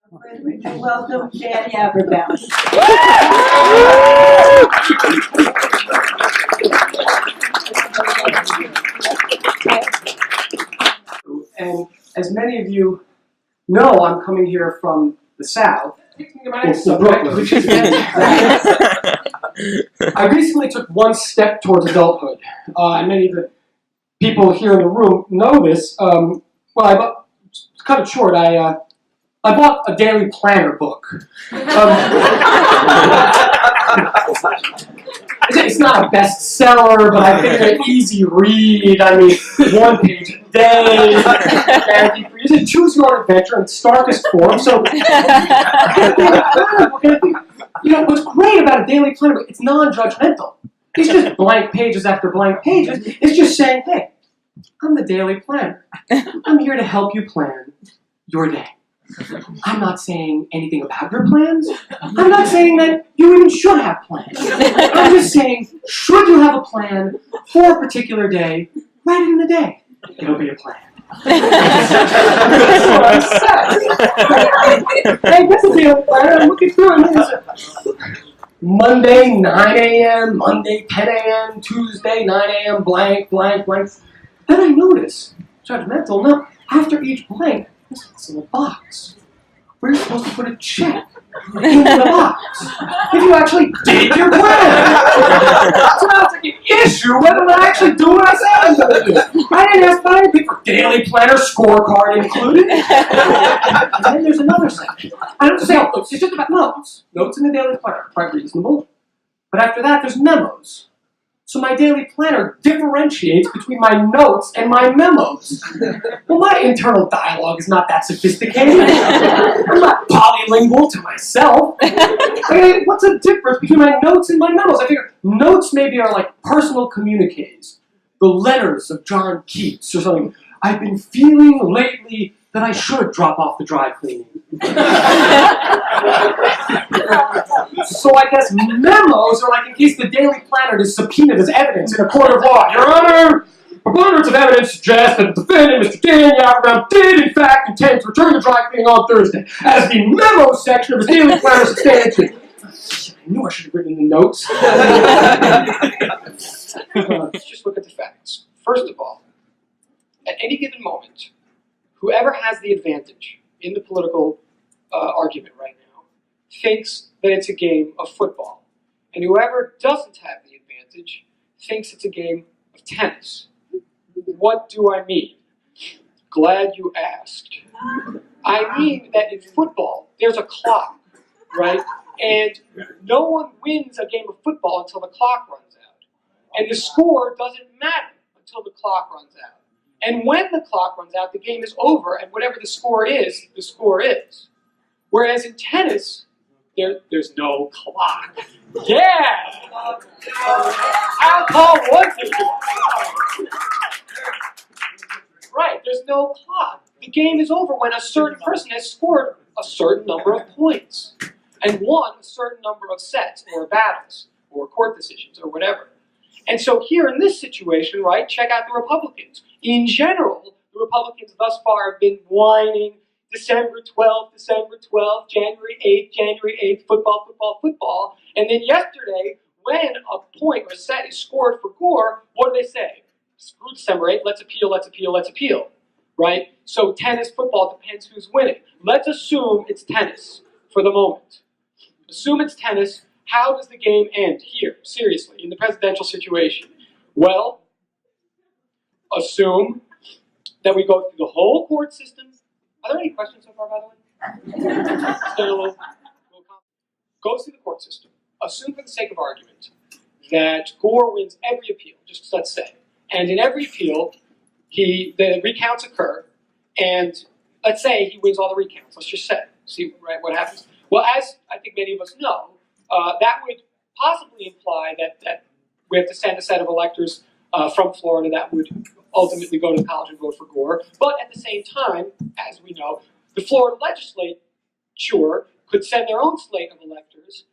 Would you welcome Danny Aberbaum? And as many of you know, I'm coming here from the South. Brooklyn, which is I recently took one step towards adulthood, and many of the people here in the room know this. To cut it short, I bought a daily planner book. It's not a bestseller, but I figured an easy read. I mean, 1 page a day. And you can choose your own adventure in its starkest form. So, what's great about a daily planner, it's non-judgmental. It's just blank pages after blank pages. It's just saying, hey, I'm the daily planner. I'm here to help you plan your day. I'm not saying anything about your plans. I'm not saying that you even should have plans. I'm just saying, should you have a plan for a particular day, write it in the day. It'll be a plan. That's what I said. Hey, this is the planner. I'm looking through it. Monday, 9 a.m., Monday, 10 a.m., Tuesday, 9 a.m., blank, blank, blank. Then I notice, judgmental, no, after each blank, there's this little box. We're supposed to put a check in the box if you actually did your plan. So now it's like an issue whether I actually do what I said I'm going to do. I didn't ask about anything for daily planner, scorecard included. And then there's another section. I don't say, it's just about notes. Notes in the daily planner, quite reasonable. But after that, there's memos. So my daily planner differentiates between my notes and my memos. Well, my internal dialogue is not that sophisticated. I'm not polylingual to myself. What's the difference between my notes and my memos? I figure notes maybe are like personal communiques, the letters of John Keats or something. I've been feeling lately that I should drop off the dry cleaning. So I guess memos are like in case the daily planner is subpoenaed as evidence in a court of law. Your Honor, preponderance of evidence suggests that the defendant, Mr. Dan Aberbaum, did in fact intend to return the dry cleaning on Thursday, as the memo section of his daily planner substantiates. I knew I should have written in the notes. Let's just look at the facts. First of all, at any given moment, whoever has the advantage in the political argument right now thinks that it's a game of football. And whoever doesn't have the advantage thinks it's a game of tennis. What do I mean? Glad you asked. I mean that in football, there's a clock, right? And no one wins a game of football until the clock runs out. And the score doesn't matter until the clock runs out. And when the clock runs out, the game is over, and whatever the score is, the score is. Whereas in tennis, there's no clock. Yeah! How tall was it? Right, there's no clock. The game is over when a certain person has scored a certain number of points and won a certain number of sets or battles or court decisions or whatever. And so here in this situation, right, check out the Republicans. In general, the Republicans thus far have been whining December 12th, January 8th, football, football, football. And then yesterday, when a point or a set is scored for Gore, what do they say? Screw December 8th, let's appeal, let's appeal, let's appeal. Right? So tennis, football, depends who's winning. Let's assume it's tennis for the moment. Assume it's tennis. How does the game end here, seriously, in the presidential situation? Well, assume that we go through the whole court system. Are there any questions so far, by the way? Goes through the court system. Assume for the sake of argument that Gore wins every appeal, just let's say. And in every appeal, the recounts occur, and let's say he wins all the recounts. Let's just say, see right, what happens. Well, as I think many of us know, that would possibly imply that we have to send a set of electors from Florida that would ultimately go to the college and vote for Gore. But at the same time, as we know, the Florida legislature could send their own slate of electors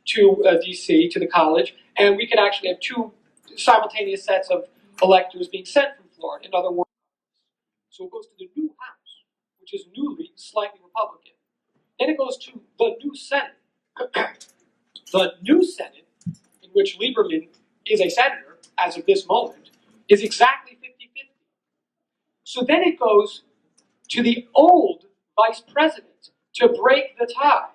to D.C., to the college, and we could actually have two simultaneous sets of electors being sent from Florida. In other words, so it goes to the new House, which is newly slightly Republican. it goes to the new Senate. The new Senate, in which Lieberman is a senator as of this moment, is exactly 50-50. So then it goes to the old vice president to break the tie,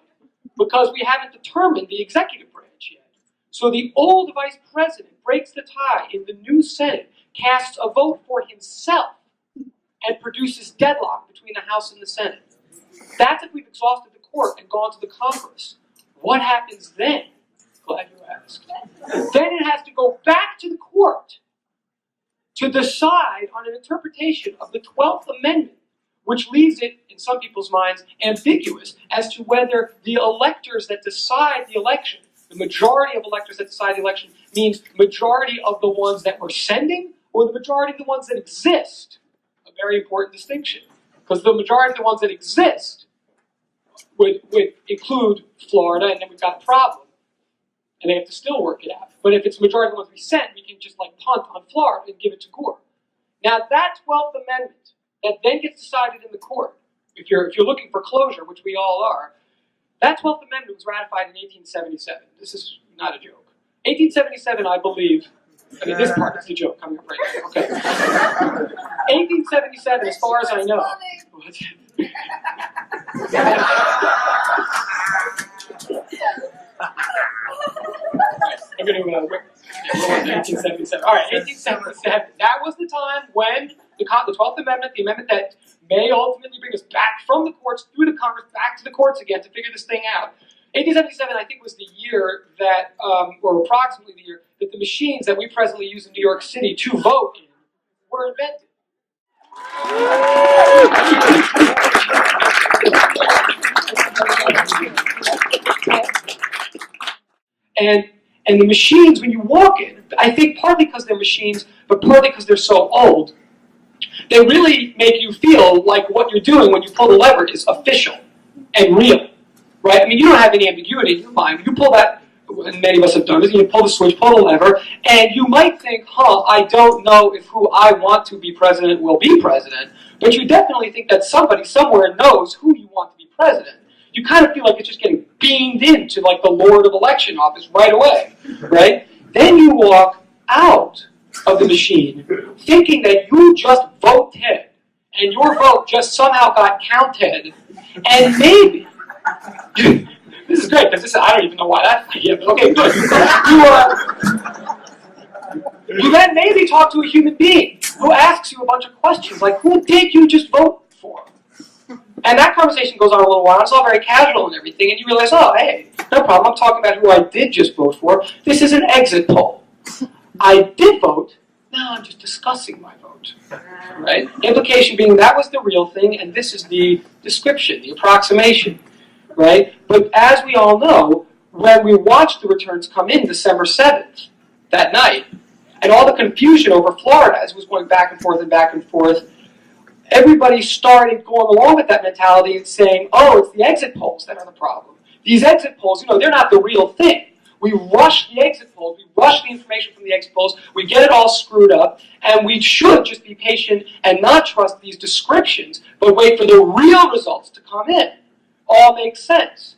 because we haven't determined the executive branch yet. So the old vice president breaks the tie in the new Senate, casts a vote for himself, and produces deadlock between the House and the Senate. That's if we've exhausted the court and gone to the Congress. What happens then? Glad you asked. Then it has to go back to the court to decide on an interpretation of the 12th Amendment, which leaves it, in some people's minds, ambiguous as to whether the electors that decide the election, the majority of electors that decide the election, means majority of the ones that we're sending or the majority of the ones that exist. A very important distinction. Because the majority of the ones that exist would include Florida, and then we've got a problem. And they have to still work it out. But if it's the majority of the ones we send, we can just like punt on Florida and give it to Gore. Now that 12th Amendment that then gets decided in the court, if you're looking for closure, which we all are, that 12th Amendment was ratified in 1877. This is not a joke. 1877, I believe, I mean, this part is the joke coming up right now. Okay. 1877, as far as I know. I'm going to 1877. All right, 1877. That was the time when the 12th Amendment, the amendment that may ultimately bring us back from the courts through the Congress, back to the courts again to figure this thing out. 1877, I think, was the year that, or approximately the year, that the machines that we presently use in New York City to vote in were invented. And the machines, when you walk in, I think partly because they're machines, but partly because they're so old, they really make you feel like what you're doing when you pull the lever is official and real, right? I mean, you don't have any ambiguity in your mind. You pull that, and many of us have done this, you pull the switch, pull the lever, and you might think, I don't know if who I want to be president will be president, but you definitely think that somebody somewhere knows who you want to be president. You kind of feel like it's just getting beamed into like the Lord of Election office right away, right? Then you walk out of the machine thinking that you just voted and your vote just somehow got counted, and maybe this is great because I don't even know why that. Yeah, but okay, good. You then maybe talk to a human being who asks you a bunch of questions like, "Who did you just vote for?" And that conversation goes on a little while. It's all very casual and everything, and you realize, oh, hey, no problem. I'm talking about who I did just vote for. This is an exit poll. I did vote. Now I'm just discussing my vote. Right? Implication being that was the real thing, and this is the description, the approximation. Right? But as we all know, when we watched the returns come in December 7th, that night, and all the confusion over Florida as it was going back and forth and back and forth, everybody started going along with that mentality and saying, oh, it's the exit polls that are the problem. These exit polls, they're not the real thing. We rush the exit polls, we rush the information from the exit polls, we get it all screwed up, and we should just be patient and not trust these descriptions, but wait for the real results to come in. All makes sense.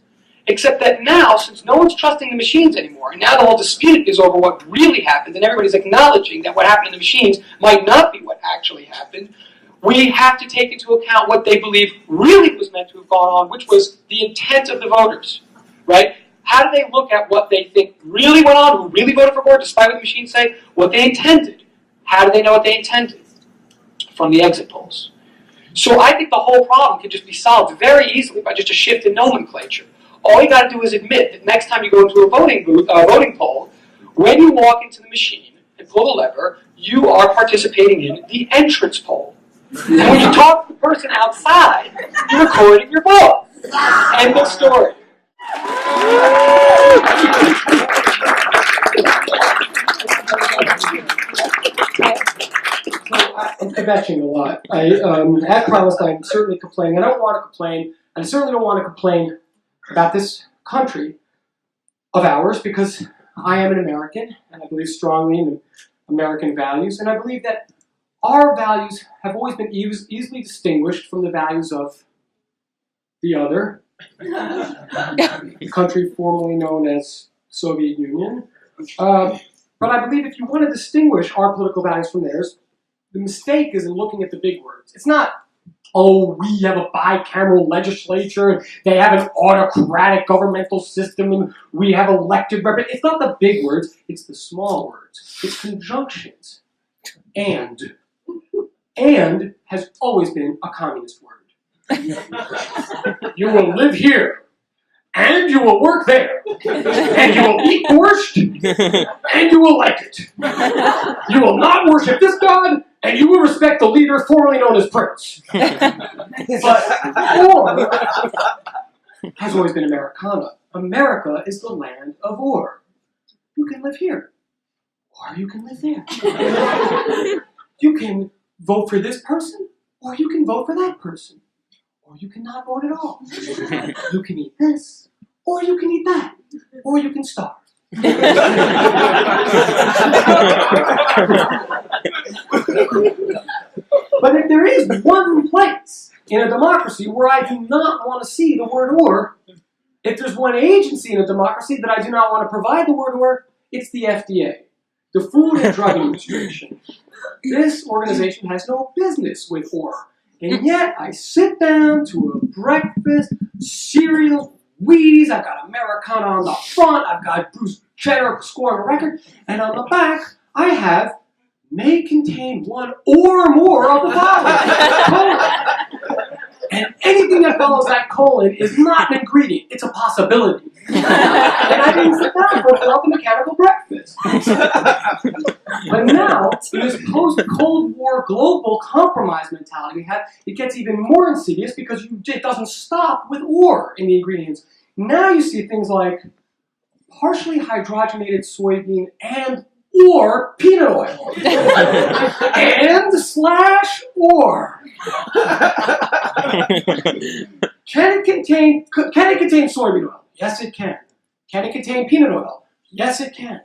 Except that now, since no one's trusting the machines anymore, and now the whole dispute is over what really happened, and everybody's acknowledging that what happened in the machines might not be what actually happened, we have to take into account what they believe really was meant to have gone on, which was the intent of the voters, right? How do they look at what they think really went on, who really voted for Gore, despite what the machines say, what they intended? How do they know what they intended? From the exit polls. So I think the whole problem can just be solved very easily by just a shift in nomenclature. All you got to do is admit that next time you go into a voting poll, when you walk into the machine and pull the lever, you are participating in the entrance poll. And when you talk to the person outside, you're recording your vote. End of story. I'm kvetching a lot. At Palestine, I'm certainly complaining. I don't want to complain. I certainly don't want to complain about this country of ours because I am an American and I believe strongly in American values, and I believe that our values have always been easily distinguished from the values of the other, the country formerly known as Soviet Union. But I believe if you want to distinguish our political values from theirs, the mistake is in looking at the big words. It's not, oh, we have a bicameral legislature, and they have an autocratic governmental system, and we have elected representatives. It's not the big words, it's the small words. It's conjunctions. And has always been a communist word. You will live here, and you will work there, and you will eat borscht, and you will like it. You will not worship this god, and you will respect the leader formerly known as Prince. But or has always been Americana. America is the land of or. You can live here, or you can live there. You can vote for this person, or you can vote for that person. Or you cannot vote at all. You can eat this, or you can eat that, or you can starve. But if there is one place in a democracy where I do not want to see the word or, if there's one agency in a democracy that I do not want to provide the word or, it's the FDA, the Food and Drug Administration. This organization has no business with or. And yet, I sit down to a breakfast, cereal, Wheaties, I've got Americana on the front, I've got Bruce Jenner scoring a record, and on the back, I have may contain one or more of the following. And anything that follows that colon is not an ingredient, it's a possibility. And I didn't sit down for a healthy mechanical breakfast. But now, in this post-Cold War global compromise mentality we have, it gets even more insidious because it doesn't stop with or in the ingredients. Now you see things like partially hydrogenated soybean and or peanut oil. And / or. Can it contain soybean oil? Yes, it can. Can it contain peanut oil? Yes, it can.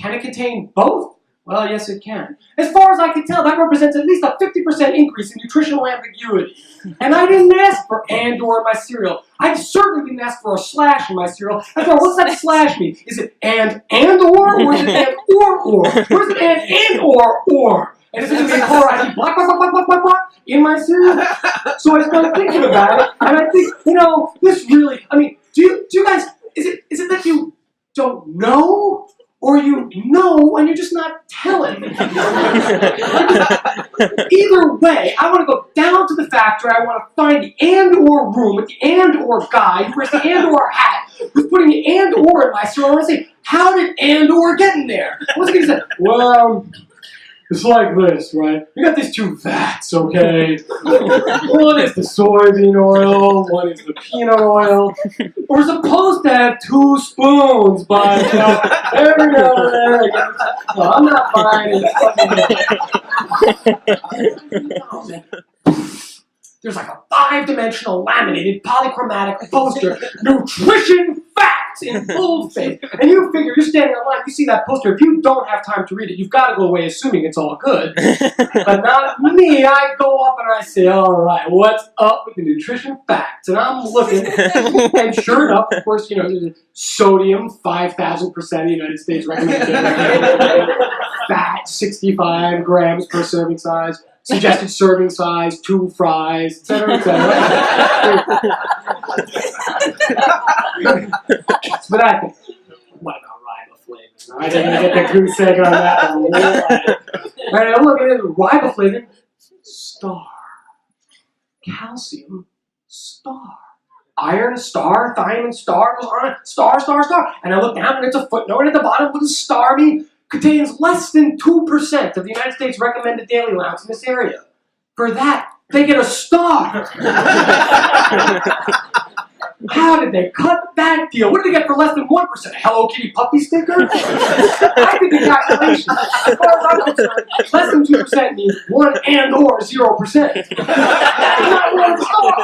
Can it contain both? Well, yes, it can. As far as I can tell, that represents at least a 50% increase in nutritional ambiguity. And I didn't ask for and or in my cereal. I certainly didn't ask for a / in my cereal. After all, what's that / mean? Is it and or is it and or? Or is it and or? And is it going to be a color I keep black in my cereal? So I started thinking about it, and I think, this really, do you guys, is it that you don't know? Or you know, and you're just not telling. Either way, I want to go down to the factory. I want to find the and/or room with the and/or guy who wears the and/or hat, who's putting the and/or in my cereal. I want to say, how did and/or get in there? What's he going to say? Well, it's like this, right? You got these two vats, okay? One is the soybean oil, one is the peanut oil. We're supposed to have 2 spoons, but every now and then I get, no, I'm not buying it. There's like a 5-dimensional laminated polychromatic poster, nutrition facts in boldface. And you figure, you're standing online, you see that poster, if you don't have time to read it, you've got to go away assuming it's all good. But not me, I go up and I say, all right, what's up with the nutrition facts? And I'm looking, and sure enough, of course, there's sodium, 5,000% United States recommended. Fat, 65 grams per serving size. Suggested serving size, 2 fries, etc., etc. But I think, what about riboflavin? I didn't get the goose egg on that one. Right, look at it, riboflavin, star. Calcium, star. Iron, star. Thiamine, star. Goes on, star. And I look down and it's a footnote, and at the bottom, what does star mean? Contains less than 2% of the United States recommended daily allowance in this area. For that, they get a star. How did they cut that deal? What did they get for less than 1%? A Hello Kitty puppy sticker? I think the calculation, as far as I'm concerned, less than 2% means 1 and or 0%. That's not one star.